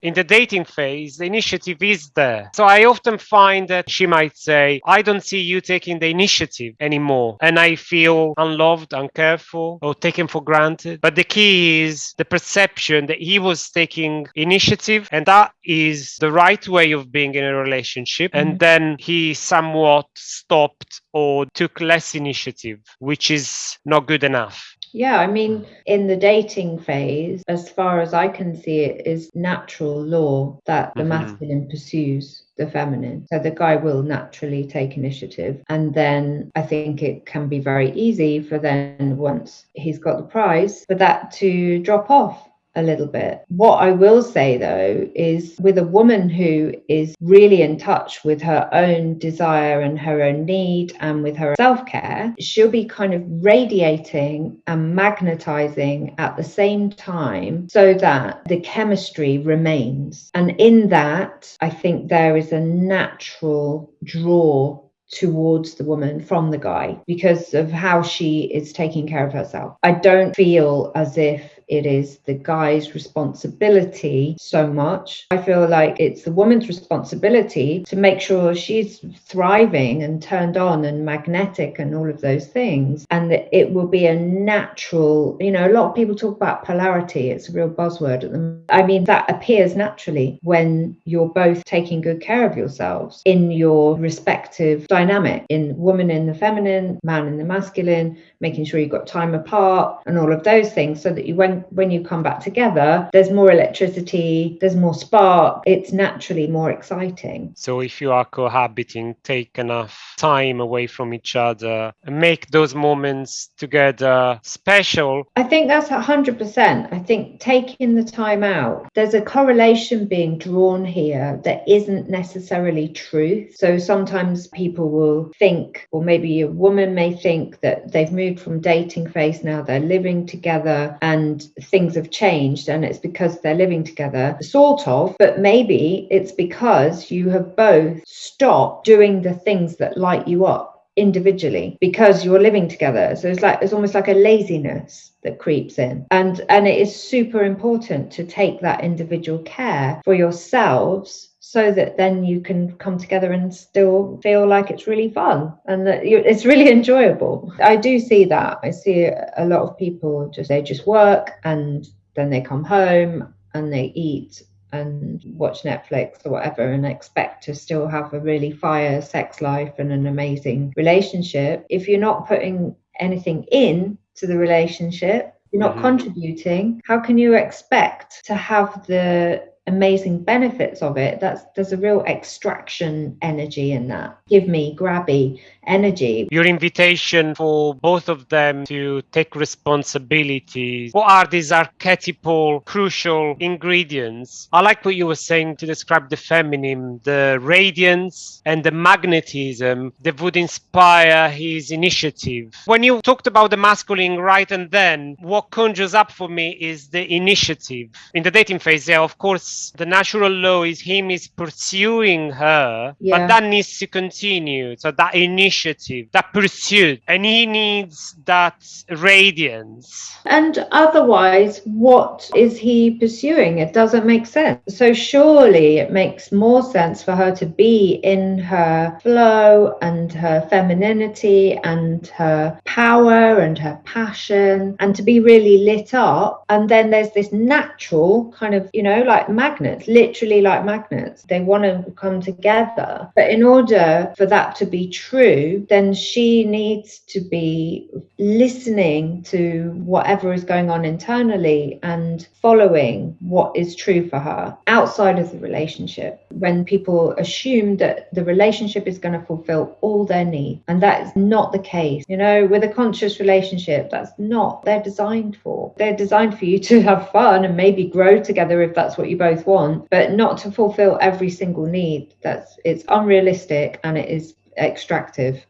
In the dating phase, the initiative is there. So I often find that she might say, I don't see you taking the initiative anymore. And I feel unloved, uncared for, or taken for granted. But the key is the perception that he was taking initiative, and that is the right way of being in a relationship. And then he somewhat stopped or took less initiative, which is not good enough. Yeah, I mean, in the dating phase, as far as I can see it, is natural law that the masculine pursues the feminine. So the guy will naturally take initiative. And then I think it can be very easy for then, once he's got the prize, for that to drop off a little bit. What I will say though is, with a woman who is really in touch with her own desire and her own need and with her self-care, she'll be kind of radiating and magnetizing at the same time, so that the chemistry remains. And in that, I think there is a natural draw towards the woman from the guy because of how she is taking care of herself. I don't feel as if it is the guy's responsibility so much. I feel like it's the woman's responsibility to make sure she's thriving and turned on and magnetic and all of those things. And that it will be a natural, a lot of people talk about polarity. It's a real buzzword at the moment. I mean, that appears naturally when you're both taking good care of yourselves in your respective dynamic, in woman in the feminine, man in the masculine, making sure you've got time apart and all of those things, so that when you come back together, there's more electricity, there's more spark, it's naturally more exciting. So if you are cohabiting, take enough time away from each other and make those moments together special. I think that's 100%. I think taking the time out, there's a correlation being drawn here that isn't necessarily truth. So sometimes people will think, or maybe a woman may think, that they've moved from dating phase, now they're living together and things have changed, and it's because they're living together, sort of, but maybe it's because you have both stopped doing the things that light you up individually because you're living together. So it's almost like a laziness that creeps in, and it is super important to take that individual care for yourselves, so that then you can come together and still feel like it's really fun and that it's really enjoyable. I do see that. I see a lot of people they just work and then they come home and they eat and watch Netflix or whatever and expect to still have a really fire sex life and an amazing relationship. If you're not putting anything in to the relationship, you're not contributing, how can you expect to have the amazing benefits of it? There's a real extraction energy in that. Give me grabby energy. Your invitation for both of them to take responsibility. What are these archetypal, crucial ingredients? I like what you were saying to describe the feminine, the radiance and the magnetism that would inspire his initiative. When you talked about the masculine right and then, what conjures up for me is the initiative. In the dating phase, yeah, of course, the natural law is him is pursuing her, but that needs to continue. So that initiative, that pursuit, and he needs that radiance. And otherwise, what is he pursuing? It doesn't make sense. So surely it makes more sense for her to be in her flow and her femininity and her power and her passion, and to be really lit up. And then there's this natural kind of, like magnets, literally like magnets. They want to come together. But in order for that to be true, then she needs to be listening to whatever is going on internally and following what is true for her outside of the relationship. When people assume that the relationship is going to fulfill all their needs, and that is not the case. With a conscious relationship, that's not they're designed for. They're designed for you to have fun and maybe grow together if that's what you both want, but not to fulfill every single need. It's unrealistic and it is extractive.